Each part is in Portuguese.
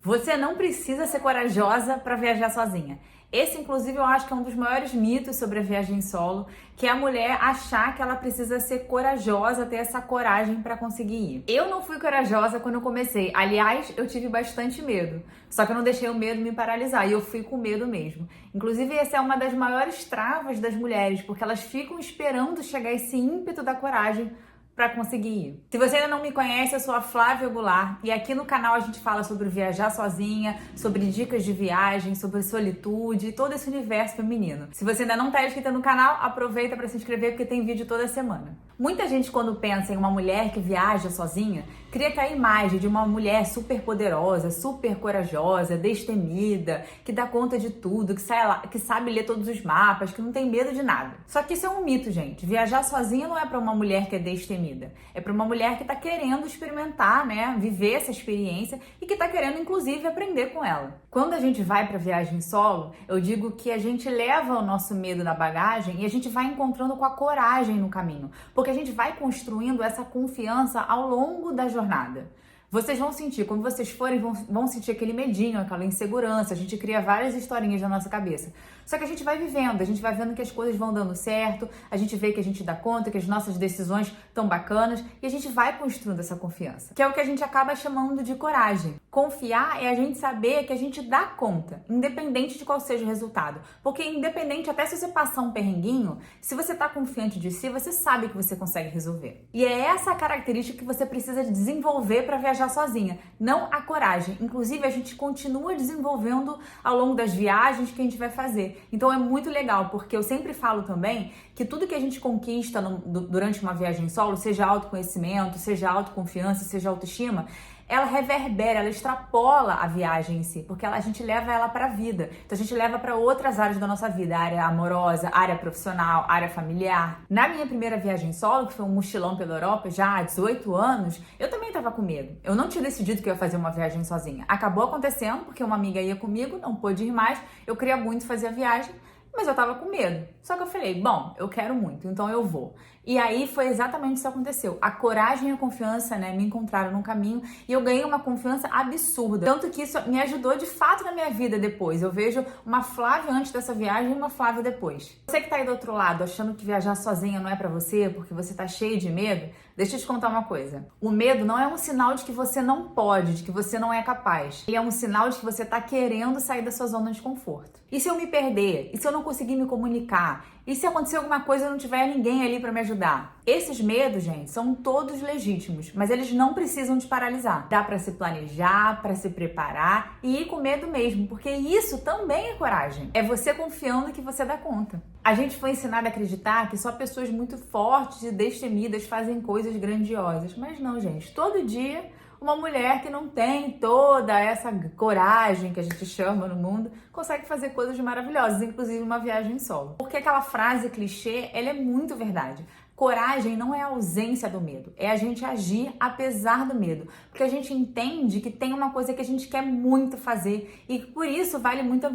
Você não precisa ser corajosa para viajar sozinha. Esse, inclusive, eu acho que é um dos maiores mitos sobre a viagem solo, que é a mulher achar que ela precisa ser corajosa, ter essa coragem para conseguir ir. Eu não fui corajosa quando eu comecei. Aliás, eu tive bastante medo. Só que eu não deixei o medo me paralisar e eu fui com medo mesmo. Inclusive, essa é uma das maiores travas das mulheres, porque elas ficam esperando chegar esse ímpeto da coragem para conseguir ir. Se você ainda não me conhece, eu sou a Flávia Goulart e aqui no canal a gente fala sobre viajar sozinha, sobre dicas de viagem, sobre solitude, todo esse universo feminino. Se você ainda não está inscrita no canal, aproveita para se inscrever porque tem vídeo toda semana. Muita gente, quando pensa em uma mulher que viaja sozinha, cria aquela imagem de uma mulher super poderosa, super corajosa, destemida, que dá conta de tudo, que sabe ler todos os mapas, que não tem medo de nada. Só que isso é um mito, gente. Viajar sozinha não é para uma mulher que é destemida. É para uma mulher que está querendo experimentar, né, viver essa experiência e que está querendo, inclusive, aprender com ela. Quando a gente vai para viagem solo, eu digo que a gente leva o nosso medo na bagagem e a gente vai encontrando com a coragem no caminho, porque a gente vai construindo essa confiança ao longo da jornada. Vocês vão sentir, quando vocês forem, vão sentir aquele medinho, aquela insegurança, a gente cria várias historinhas na nossa cabeça. Só que a gente vai vivendo, a gente vai vendo que as coisas vão dando certo, a gente vê que a gente dá conta, que as nossas decisões estão bacanas e a gente vai construindo essa confiança, que é o que a gente acaba chamando de coragem. Confiar é a gente saber que a gente dá conta, independente de qual seja o resultado. Porque independente, até se você passar um perrenguinho, se você tá confiante de si, você sabe que você consegue resolver. E é essa característica que você precisa desenvolver para viajar sozinha, não a coragem. Inclusive, a gente continua desenvolvendo ao longo das viagens que a gente vai fazer. Então é muito legal, porque eu sempre falo também que tudo que a gente conquista durante uma viagem solo, seja autoconhecimento, seja autoconfiança, seja autoestima, ela reverbera, ela extrapola a viagem em si, porque a gente leva ela para a vida. Então a gente leva para outras áreas da nossa vida, área amorosa, área profissional, área familiar. Na minha primeira viagem solo, que foi um mochilão pela Europa, já há 18 anos, eu também estava com medo. Eu não tinha decidido que eu ia fazer uma viagem sozinha. Acabou acontecendo, porque uma amiga ia comigo, não pôde ir mais, eu queria muito fazer a viagem, mas eu tava com medo. Só que eu falei, bom, eu quero muito, então eu vou. E aí foi exatamente isso que aconteceu. A coragem e a confiança, né, me encontraram no caminho e eu ganhei uma confiança absurda. Tanto que isso me ajudou de fato na minha vida depois. Eu vejo uma Flávia antes dessa viagem e uma Flávia depois. Você que tá aí do outro lado achando que viajar sozinha não é pra você porque você tá cheio de medo, deixa eu te contar uma coisa. O medo não é um sinal de que você não pode, de que você não é capaz. Ele é um sinal de que você tá querendo sair da sua zona de conforto. E se eu me perder? E se eu não conseguir me comunicar? E se acontecer alguma coisa e não tiver ninguém ali pra me ajudar? Esses medos, gente, são todos legítimos, mas eles não precisam te paralisar. Dá pra se planejar, pra se preparar e ir com medo mesmo, porque isso também é coragem. É você confiando que você dá conta. A gente foi ensinado a acreditar que só pessoas muito fortes e destemidas fazem coisas grandiosas, mas não, gente. Todo dia uma mulher que não tem toda essa coragem que a gente chama no mundo consegue fazer coisas maravilhosas, inclusive uma viagem solo. Porque aquela frase clichê, ela é muito verdade. Coragem não é a ausência do medo, é a gente agir apesar do medo, porque a gente entende que tem uma coisa que a gente quer muito fazer e por isso vale muito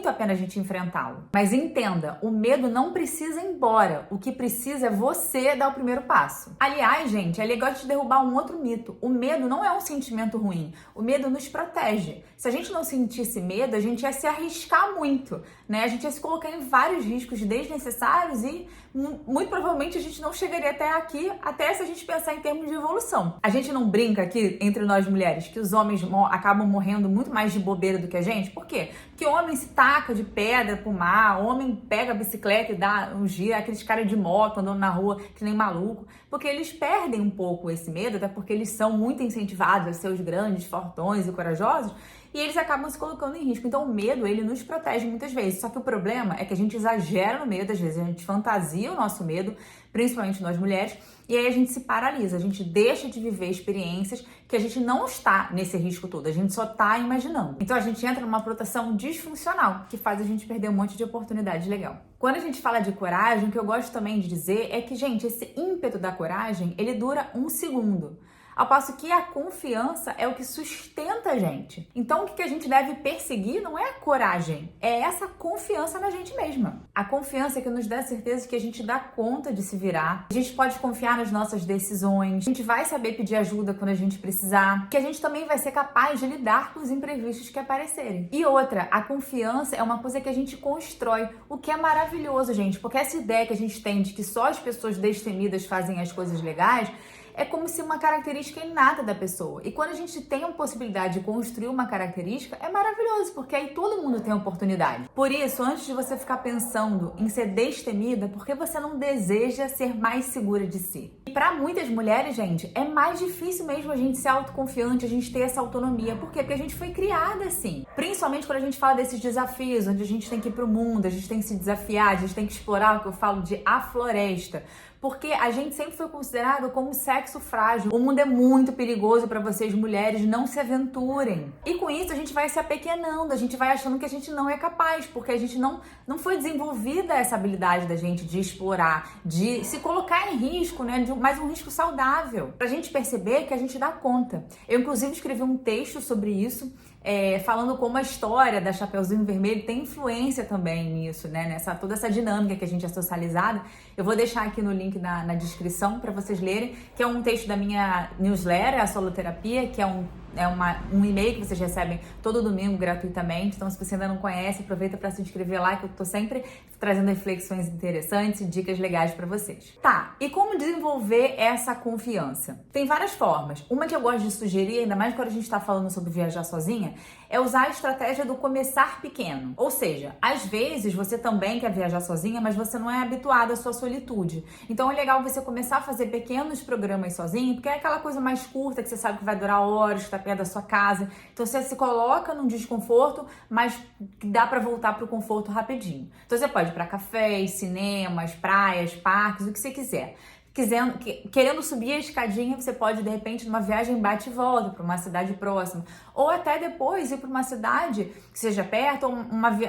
a pena a gente enfrentá-lo. Mas entenda, o medo não precisa ir embora, o que precisa é você dar o primeiro passo. Aliás, gente, é legal de derrubar um outro mito. O medo não é um sentimento ruim, o medo nos protege. Se a gente não sentisse medo, a gente ia se arriscar muito, né? A gente ia se colocar em vários riscos desnecessários e muito provavelmente a gente não chegaria até aqui, até se a gente pensar em termos de evolução. A gente não brinca aqui, entre nós mulheres, que os homens acabam morrendo muito mais de bobeira do que a gente? Por quê? Porque o homem se taca de pedra pro mar, o homem pega a bicicleta e dá um giro, aqueles caras de moto andando na rua que nem maluco, porque eles perdem um pouco esse medo, até porque eles são muito incentivados a ser os grandes, fortões e corajosos, e eles acabam se colocando em risco. Então o medo, ele nos protege muitas vezes. Só que o problema é que a gente exagera no medo, às vezes a gente fantasia o nosso medo, principalmente nós mulheres, e aí a gente se paralisa, a gente deixa de viver experiências que a gente não está nesse risco todo, a gente só está imaginando. Então a gente entra numa proteção disfuncional, que faz a gente perder um monte de oportunidade legal. Quando a gente fala de coragem, o que eu gosto também de dizer é que, gente, esse ímpeto da coragem, ele dura 1 segundo. Ao passo que a confiança é o que sustenta a gente. Então, o que a gente deve perseguir não é a coragem, é essa confiança na gente mesma. A confiança é que nos dá a certeza de que a gente dá conta de se virar, a gente pode confiar nas nossas decisões, a gente vai saber pedir ajuda quando a gente precisar, que a gente também vai ser capaz de lidar com os imprevistos que aparecerem. E outra, a confiança é uma coisa que a gente constrói, o que é maravilhoso, gente, porque essa ideia que a gente tem de que só as pessoas destemidas fazem as coisas legais é como se uma característica inata da pessoa. E quando a gente tem a possibilidade de construir uma característica, é maravilhoso, porque aí todo mundo tem oportunidade. Por isso, antes de você ficar pensando em ser destemida, por que você não deseja ser mais segura de si? E para muitas mulheres, gente, é mais difícil mesmo a gente ser autoconfiante, a gente ter essa autonomia. Por quê? Porque a gente foi criada assim. Principalmente quando a gente fala desses desafios, onde a gente tem que ir pro mundo, a gente tem que se desafiar, a gente tem que explorar o que eu falo de a floresta. Porque a gente sempre foi considerado como sexo frágil. O mundo é muito perigoso para vocês, mulheres, não se aventurem. E com isso a gente vai se apequenando, a gente vai achando que a gente não é capaz, porque a gente não foi desenvolvida essa habilidade da gente de explorar, de se colocar em risco, né? Mas um risco saudável. Pra gente perceber que a gente dá conta. Eu, inclusive, escrevi um texto sobre isso, falando como a história da Chapeuzinho Vermelho tem influência também nisso, né? Toda essa dinâmica que a gente é socializada. Eu vou deixar aqui no link na descrição para vocês lerem, que é um texto da minha newsletter, a Soloterapia, que é um e-mail que vocês recebem todo domingo gratuitamente. Então, se você ainda não conhece, aproveita para se inscrever lá, que eu tô sempre trazendo reflexões interessantes e dicas legais para vocês. Tá, e como desenvolver essa confiança? Tem várias formas. Uma que eu gosto de sugerir, ainda mais quando a gente tá falando sobre viajar sozinha, é usar a estratégia do começar pequeno. Ou seja, às vezes você também quer viajar sozinha, mas você não é habituado à sua solitude. Então é legal você começar a fazer pequenos programas sozinho, porque é aquela coisa mais curta que você sabe que vai durar horas, que tá perto da sua casa. Então você se coloca num desconforto, mas dá pra voltar pro conforto rapidinho. Então você pode ir pra cafés, cinemas, praias, parques, o que você quiser. Querendo subir a escadinha, você pode, de repente, numa viagem bate e volta para uma cidade próxima. Ou até depois ir para uma cidade que seja perto, ou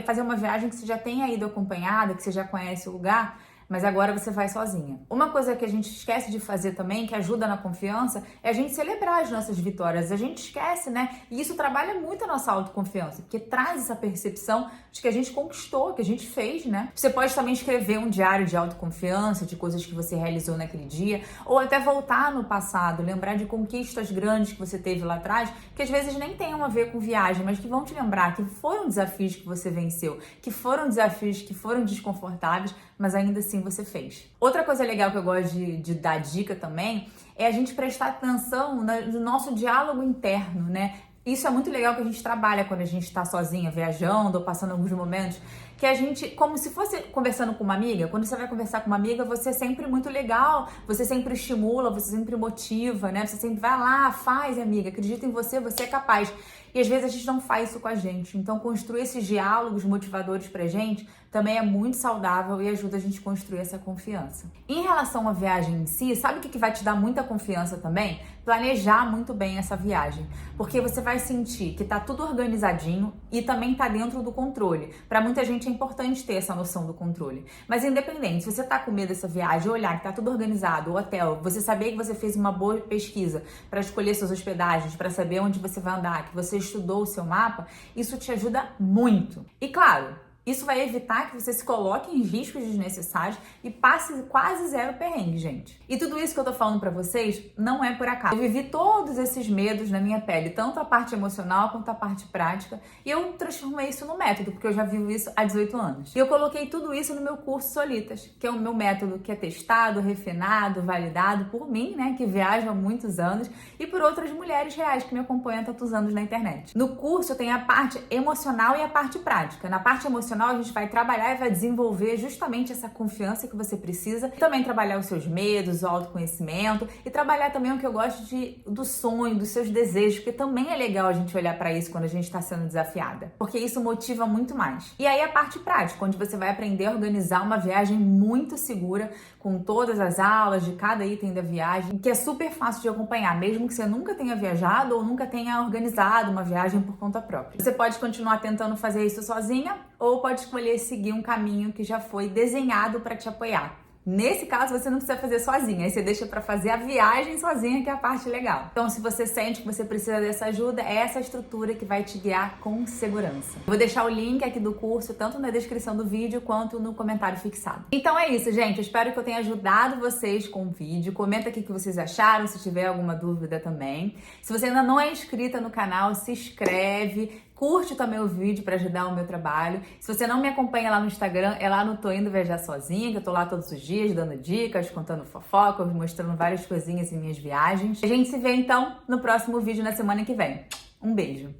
fazer uma viagem que você já tenha ido acompanhada, que você já conhece o lugar, mas agora você vai sozinha. Uma coisa que a gente esquece de fazer também, que ajuda na confiança, é a gente celebrar as nossas vitórias. A gente esquece, né? E isso trabalha muito a nossa autoconfiança, porque traz essa percepção de que a gente conquistou, que a gente fez, né? Você pode também escrever um diário de autoconfiança, de coisas que você realizou naquele dia, ou até voltar no passado, lembrar de conquistas grandes que você teve lá atrás, que às vezes nem tenham a ver com viagem, mas que vão te lembrar que foram desafios que você venceu, que foram desafios que foram desconfortáveis, mas ainda assim você fez. Outra coisa legal que eu gosto de dar dica também é a gente prestar atenção no nosso diálogo interno, né? Isso é muito legal que a gente trabalha quando a gente está sozinha, viajando ou passando alguns momentos, que a gente, como se fosse conversando com uma amiga, quando você vai conversar com uma amiga, você é sempre muito legal, você sempre estimula, você sempre motiva, né? Você sempre vai lá, faz, amiga, acredita em você, você é capaz. E às vezes a gente não faz isso com a gente. Então, construir esses diálogos motivadores pra gente também é muito saudável e ajuda a gente a construir essa confiança. Em relação à viagem em si, sabe o que vai te dar muita confiança também? Planejar muito bem essa viagem. Porque você vai sentir que tá tudo organizadinho e também tá dentro do controle. Para muita gente é importante ter essa noção do controle. Mas independente, se você tá com medo dessa viagem, olhar que tá tudo organizado, o hotel, você saber que você fez uma boa pesquisa para escolher suas hospedagens, para saber onde você vai andar, que você estudou o seu mapa, isso te ajuda muito. E claro, isso vai evitar que você se coloque em riscos desnecessários e passe quase zero perrengue, gente. E tudo isso que eu tô falando pra vocês não é por acaso. Eu vivi todos esses medos na minha pele, tanto a parte emocional quanto a parte prática, e eu transformei isso no método, porque eu já vivo isso há 18 anos. E eu coloquei tudo isso no meu curso Solitas, que é o meu método que é testado, refinado, validado por mim, né, que viajo há muitos anos, e por outras mulheres reais que me acompanham há tantos anos na internet. No curso tem a parte emocional e a parte prática. Na parte emocional, a gente vai trabalhar e vai desenvolver justamente essa confiança que você precisa. E também trabalhar os seus medos, o autoconhecimento e trabalhar também o que eu gosto do sonho, dos seus desejos, porque também é legal a gente olhar para isso quando a gente está sendo desafiada, porque isso motiva muito mais. E aí a parte prática, onde você vai aprender a organizar uma viagem muito segura, com todas as aulas de cada item da viagem, que é super fácil de acompanhar, mesmo que você nunca tenha viajado ou nunca tenha organizado uma viagem por conta própria. Você pode continuar tentando fazer isso sozinha ou pode escolher seguir um caminho que já foi desenhado para te apoiar. Nesse caso, você não precisa fazer sozinha, aí você deixa pra fazer a viagem sozinha, que é a parte legal. Então, se você sente que você precisa dessa ajuda, é essa estrutura que vai te guiar com segurança. Eu vou deixar o link aqui do curso, tanto na descrição do vídeo, quanto no comentário fixado. Então é isso, gente. Eu espero que eu tenha ajudado vocês com o vídeo. Comenta aqui o que vocês acharam, se tiver alguma dúvida também. Se você ainda não é inscrita no canal, se inscreve. Curte também o vídeo para ajudar o meu trabalho. Se você não me acompanha lá no Instagram, é lá no Tô Indo Viajar Sozinha, que eu tô lá todos os dias dando dicas, contando fofocas, mostrando várias coisinhas em minhas viagens. A gente se vê então no próximo vídeo na semana que vem. Um beijo!